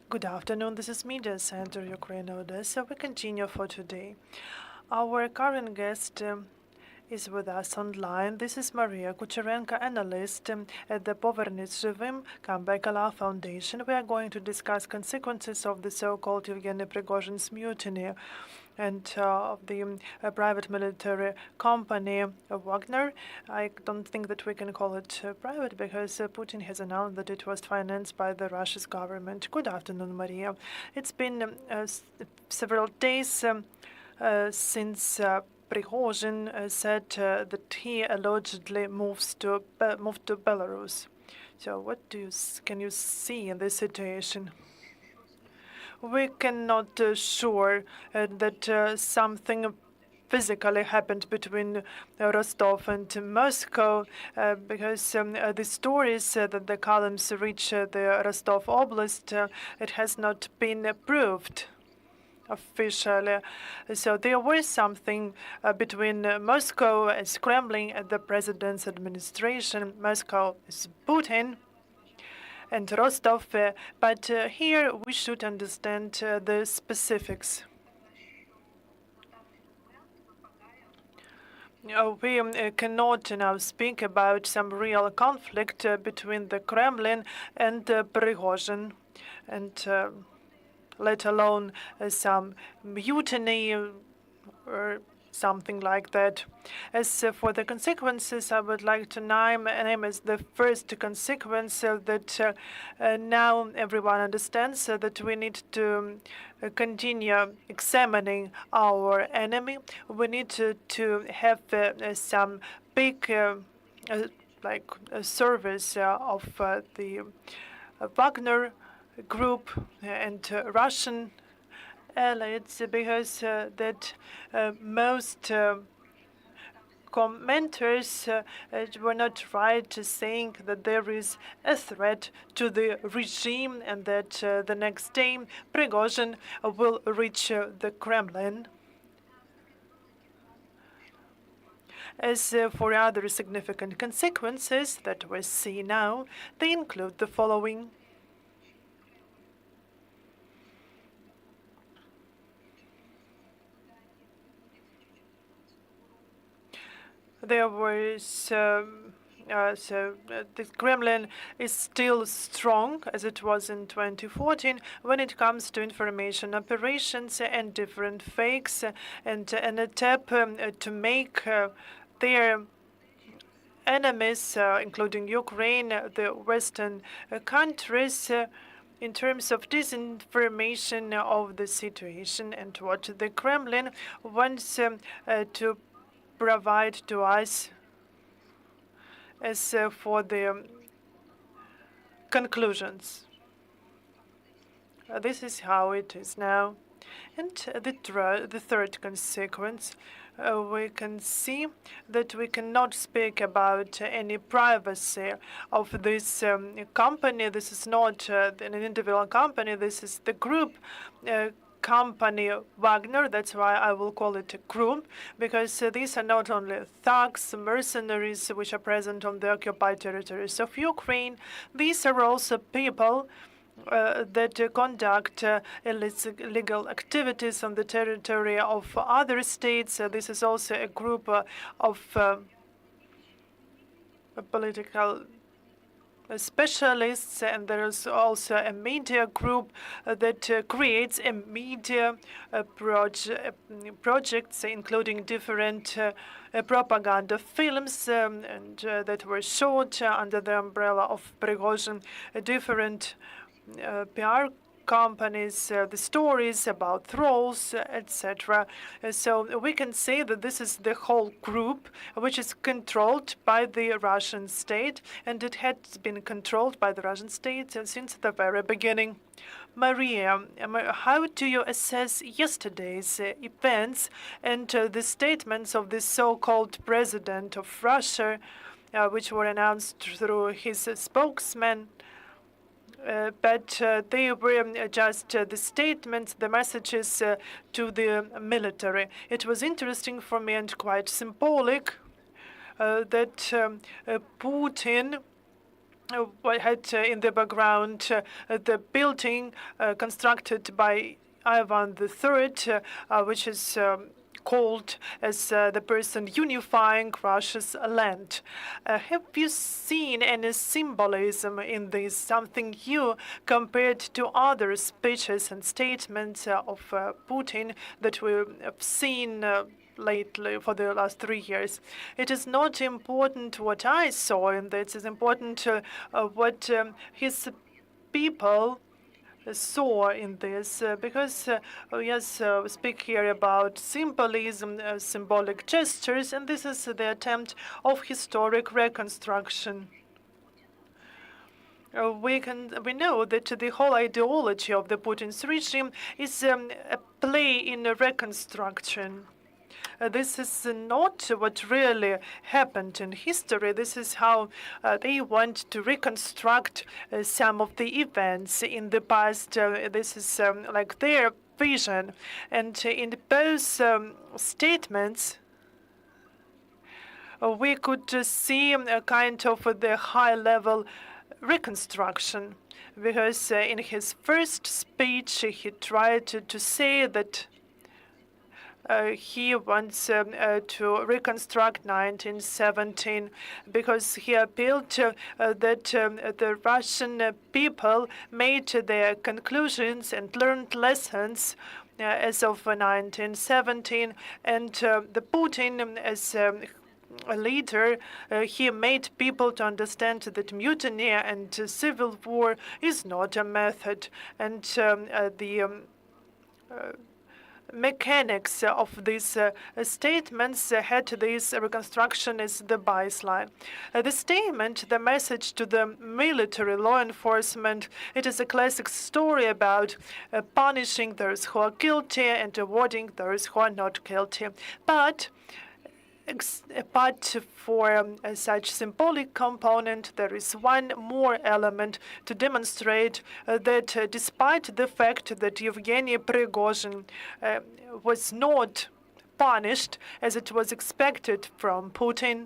Good afternoon. This is Media Center Ukraine Odessa. We continue for today. Our current guest is with us online. This is Maria Kucherenko, analyst at the Povernys Zhyvym Comeback Allow Foundation. We are going to discuss consequences of the so-called Yevhen Prigozhin's mutiny and of the private military company Wagner. I don't think that we can call it private because Putin has announced that it was financed by the Russia's government. Good afternoon, Maria. It's been several days since Prigozhin said that he allegedly moved to Belarus. So what can you see in this situation? We cannot sure that something physically happened between Rostov and Moscow because the stories that the columns reach the Rostov Oblast, it has not been proved officially. So there was something between Moscow and Kremlin and the president's administration. Moscow is Putin and Rostov, but here we should understand the specifics. We cannot now speak about some real conflict between the Kremlin and Prigozhin, and let alone some mutiny or something like that. As for the consequences, I would like to name as the first consequence that now everyone understands that we need to continue examining our enemy. We need to have some big like service of the Wagner group and Russian allies, because that most commenters were not right saying that there is a threat to the regime and that the next day Prigozhin will reach the Kremlin. As for other significant consequences that we see now, they include the following. There was the Kremlin is still strong as it was in 2014 when it comes to information operations and different fakes and an attempt to make their enemies, including Ukraine, the Western countries, in terms of disinformation of the situation and what the Kremlin wants to provide to us as for the conclusions. This is how it is now. And the third consequence, we can see that we cannot speak about any privacy of this company. This is not an individual company. This is the group company Wagner. That's why I will call it a group, because these are not only thugs, mercenaries which are present on the occupied territories of Ukraine. These are also people that conduct illegal activities on the territory of other states. This is also a group of political specialists, and there is also a media group that creates a media projects, including different propaganda films and that were shot under the umbrella of Prigozhin, different PR companies, the stories about trolls, etc. So we can say that this is the whole group which is controlled by the Russian state, and it has been controlled by the Russian state since the very beginning. Maria, how do you assess yesterday's events and the statements of the so-called president of Russia, which were announced through his spokesman? But they were just the statements, the messages to the military. It was interesting for me and quite symbolic that Putin I had in the background the building constructed by Ivan III, which is called as the person unifying Russia's land. Have you seen any symbolism in this, something new compared to other speeches and statements of Putin that we have seen lately for the last 3 years? It is not important what I saw in this. It's important what his people saw in this, because yes, we speak here about symbolism, symbolic gestures, and this is the attempt of historic reconstruction. We know that the whole ideology of the Putin's regime is a play in a reconstruction. This is not what really happened in history. This is how they want to reconstruct some of the events in the past. This is like their vision. And in both statements, we could see a kind of the high-level reconstruction, because in his first speech he tried to say that he wants to reconstruct 1917, because he appealed that the Russian people made their conclusions and learned lessons as of 1917, and the Putin, as a leader, he made people to understand that mutiny and civil war is not a method, and the mechanics of these statements had this reconstruction as the baseline. The statement, the message to the military law enforcement, it is a classic story about punishing those who are guilty and awarding those who are not guilty. But for such symbolic component, there is one more element to demonstrate that despite the fact that Yevhen Prigozhin was not punished as it was expected from Putin,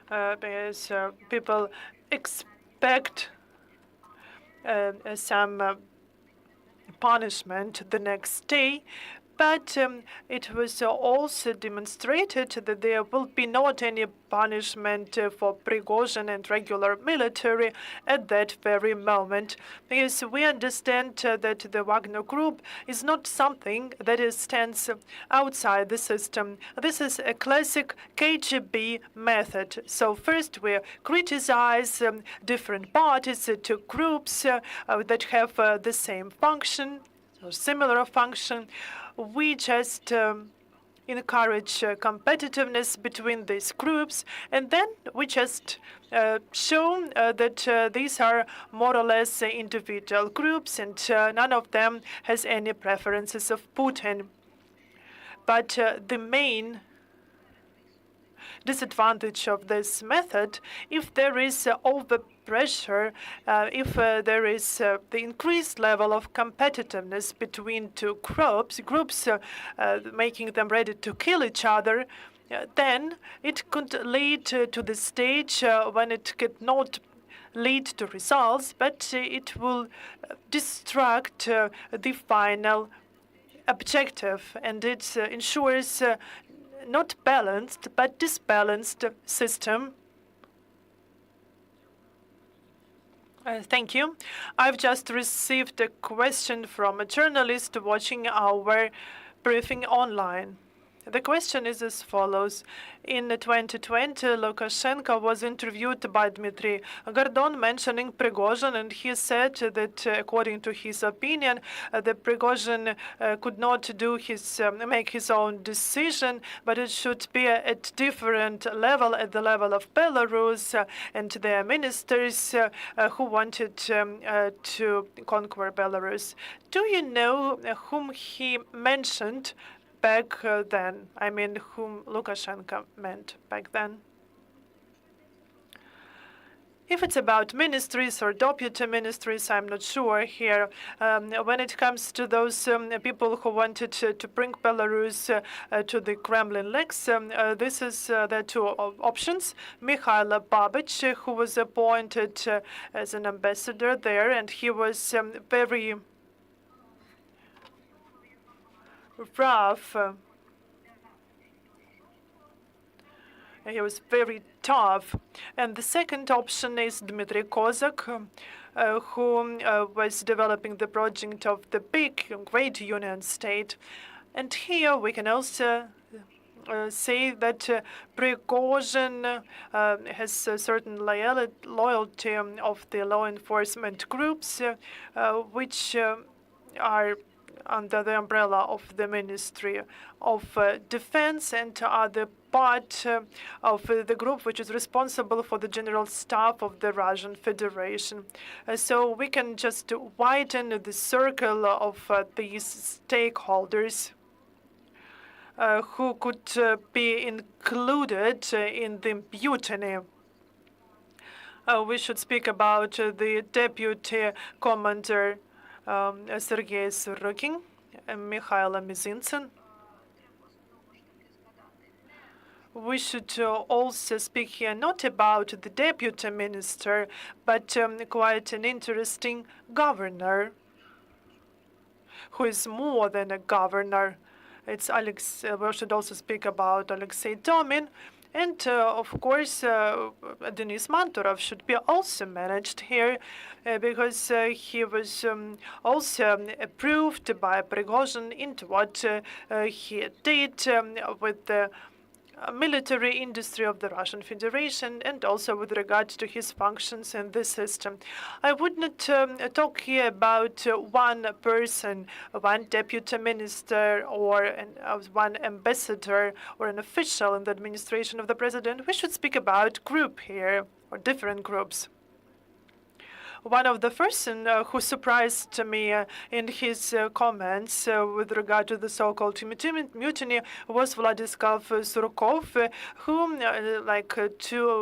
because people expect some punishment the next day, but it was also demonstrated that there will be not any punishment for Prigozhin and regular military at that very moment, because we understand that the Wagner Group is not something that stands outside the system. This is a classic KGB method. So first we criticize different parties to groups that have the same function or similar function. We just encourage competitiveness between these groups, and then we just show that these are more or less individual groups, and none of them has any preferences of Putin. But the main disadvantage of this method, if there is overpressure, if there is the increased level of competitiveness between two groups, making them ready to kill each other, then it could lead to the stage when it could not lead to results, but it will distract the final objective, and it ensures not balanced but disbalanced system. Thank you. I've just received a question from a journalist watching our briefing online. The question is as follows. In 2020, Lukashenko was interviewed by Dmitry Gordon mentioning Prigozhin, and he said that, according to his opinion, the Prigozhin could not make his own decision, but it should be at different level, at the level of Belarus and their ministers who wanted to conquer Belarus. Do you know whom he mentioned back then? I mean, whom Lukashenko meant back then? If it's about ministries or deputy ministries, I'm not sure here. When it comes to those people who wanted to bring Belarus to the Kremlin legs, this is the two options. Mikhail Babich, who was appointed as an ambassador there, and he was very rough. He was very tough. And the second option is Dmitry Kozak, who was developing the project of the big, great Union state. And here we can also say that Prigozhin has a certain loyalty of the law enforcement groups, which are under the umbrella of the Ministry of Defense and are the part of the group which is responsible for the general staff of the Russian Federation. So we can just widen the circle of these stakeholders who could be included in the mutiny. We should speak about the deputy commander Sergei Surokin and Mikhail Mizintsin. We should also speak here not about the deputy minister, but quite an interesting governor, who is more than a governor. It's Alex. We should also speak about Alexei Domin. And, of course, Denis Manturov should be also managed here because he was also approved by Prigozhin into what he did with the military industry of the Russian Federation and also with regard to his functions in the system. I would not talk here about one person, one deputy minister or one ambassador or an official in the administration of the president. We should speak about group here, or different groups. One of the person who surprised me in his comments with regard to the so-called mutiny was Vladislav Surkov, who,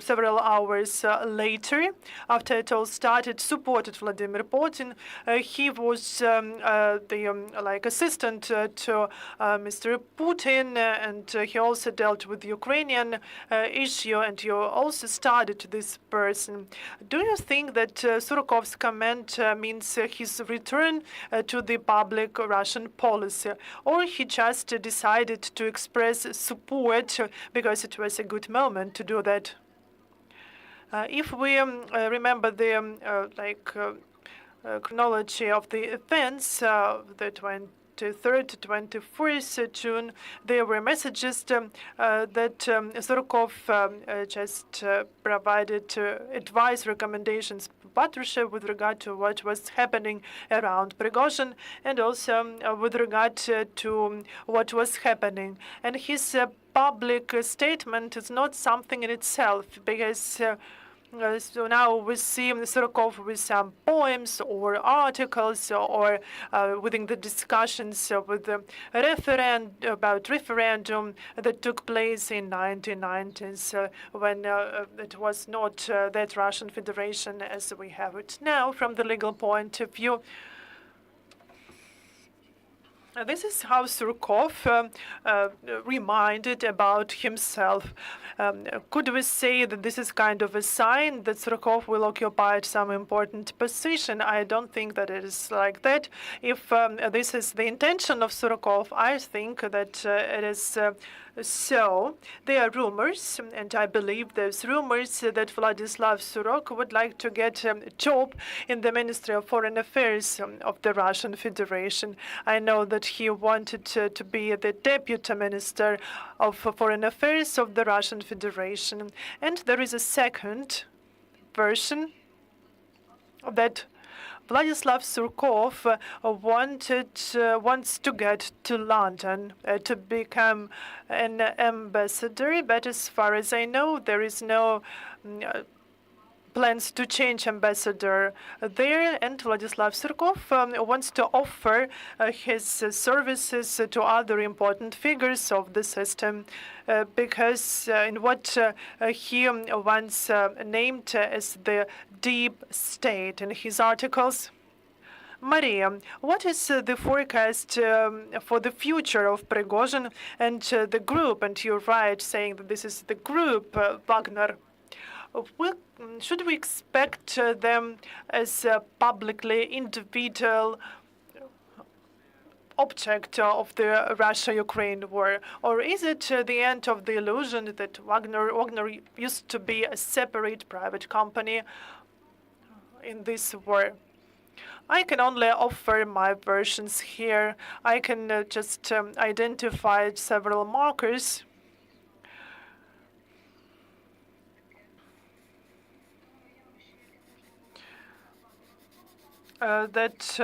several hours later, after it all started, supported Vladimir Putin. He was the assistant to Mr. Putin, and he also dealt with the Ukrainian issue, and you also started this person. Do you think that Surokov's comment means his return to the public Russian policy, or he just decided to express support because it was a good moment to do that? If we remember the chronology of the events, the 23rd to 24th June, there were messages that Surkov just provided advice, recommendations to Patrushev with regard to what was happening around Prigozhin and also with regard to what was happening. And his public statement is not something in itself because so now we see Surkov with some poems or articles or within the discussions with the referendum that took place in 1990s when it was not that Russian Federation as we have it now from the legal point of view. This is how Surkov reminded about himself. Could we say that this is kind of a sign that Surkov will occupy some important position? I don't think that it is like that. If this is the intention of Surkov, I think that it is so. There are rumors, and I believe there's rumors that Vladislav Surok would like to get a job in the Ministry of Foreign Affairs of the Russian Federation. I know that he wanted to be the Deputy Minister of Foreign Affairs of the Russian Federation. And there is a second version that Vladislav Surkov wants to get to London to become an ambassador, but as far as I know, there is no plans to change ambassador there, and Vladislav Surkov wants to offer his services to other important figures of the system, because in what he once named as the deep state in his articles. Maria, what is the forecast for the future of Prigozhin and the group? And you're right saying that this is the group, Wagner. Should we expect them as a publicly individual object of the Russia-Ukraine war? Or is it the end of the illusion that Wagner used to be a separate private company in this war? I can only offer my versions here. I can just identify several markers that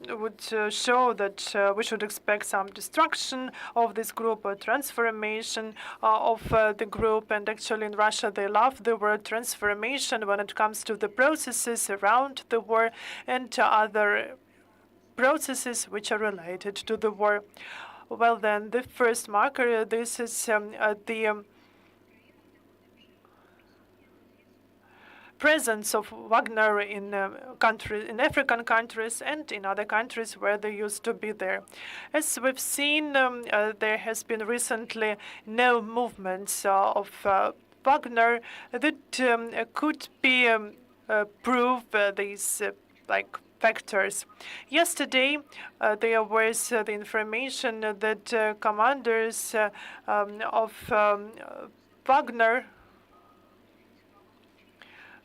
would show that we should expect some destruction of this group, or transformation of the group. And actually in Russia they love the word transformation when it comes to the processes around the war and other processes which are related to the war. Well then, the first marker, this is the presence of Wagner in in African countries and in other countries where they used to be there. As we've seen, there has been recently no movements of Wagner that could be prove these factors. Yesterday, there was the information that commanders of Wagner,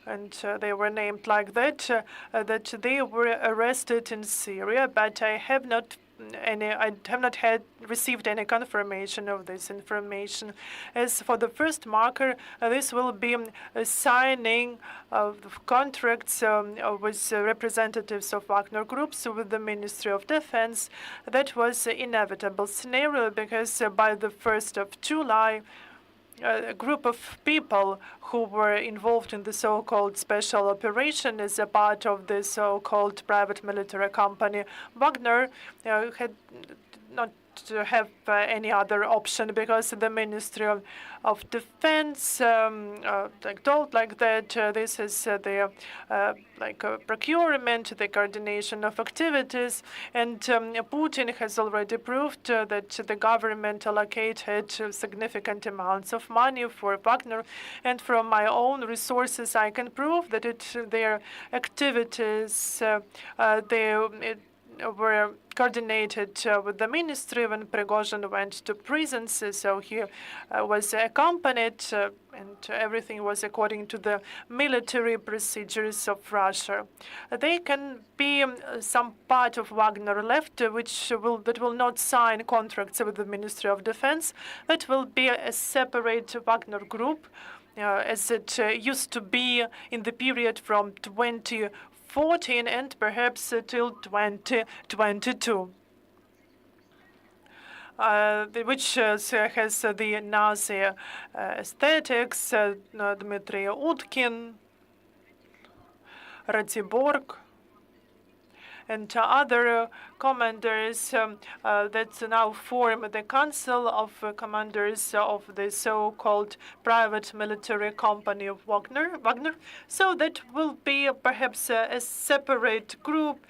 and they were named like that, that they were arrested in Syria, but I have not received any confirmation of this information. As for the first marker, this will be a signing of contracts with representatives of Wagner groups with the Ministry of Defense. That was an inevitable scenario because by the 1st of July, a group of people who were involved in the so-called special operation as a part of the so-called private military company Wagner had not to have any other option, because the Ministry of Defense told like that this is the procurement, the coordination of activities, and Putin has already proved that the government allocated significant amounts of money for Wagner, and from my own resources I can prove that their activities were coordinated with the ministry when Prigozhin went to prisons, so he was accompanied, and everything was according to the military procedures of Russia. There can be some part of Wagner left that will not sign contracts with the Ministry of Defense. That will be a separate Wagner group, as it used to be in the period from 2014 and perhaps till 2022, which has the Nazi aesthetics, Dmitry Utkin, Ratiborg, and other commanders that now form the Council of Commanders of the so-called private military company of Wagner. So that will be perhaps a separate group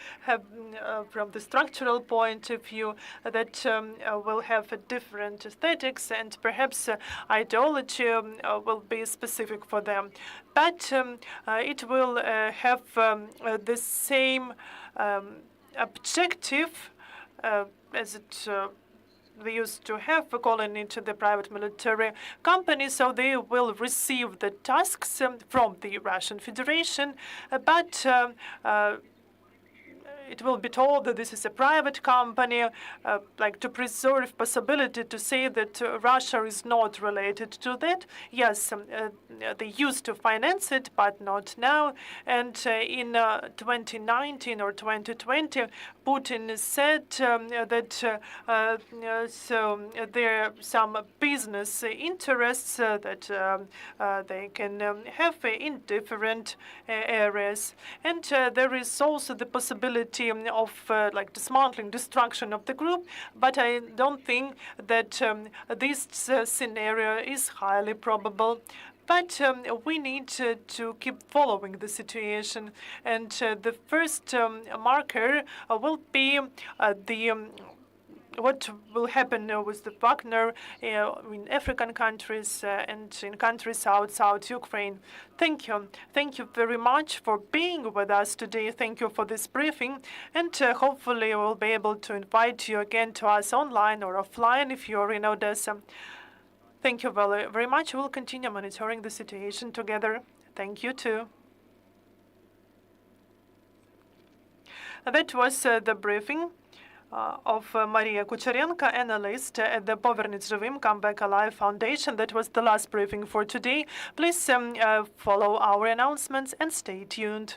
from the structural point of view that will have a different aesthetics, and perhaps ideology will be specific for them. But it will have the same objective as it they used to have, calling into the private military company, so they will receive the tasks from the Russian Federation, but it will be told that this is a private company, like to preserve possibility to say that Russia is not related to that. Yes, they used to finance it, but not now. And in 2019 or 2020, Putin said that so there are some business interests that they can have in different areas. And there is also the possibility of like dismantling, destruction of the group, but I don't think that this scenario is highly probable. But we need to keep following the situation, and the first marker will be what will happen with the Wagner in African countries and in countries outside Ukraine. Thank you. Thank you very much for being with us today. Thank you for this briefing. And hopefully we'll be able to invite you again to us online or offline if you're in Odessa. Thank you very, very much. We'll continue monitoring the situation together. Thank you too. That was the briefing of Maria Kucherenko, analyst at the Povernys Zhyvym Come Back Alive Foundation. That was the last briefing for today. Please follow our announcements and stay tuned.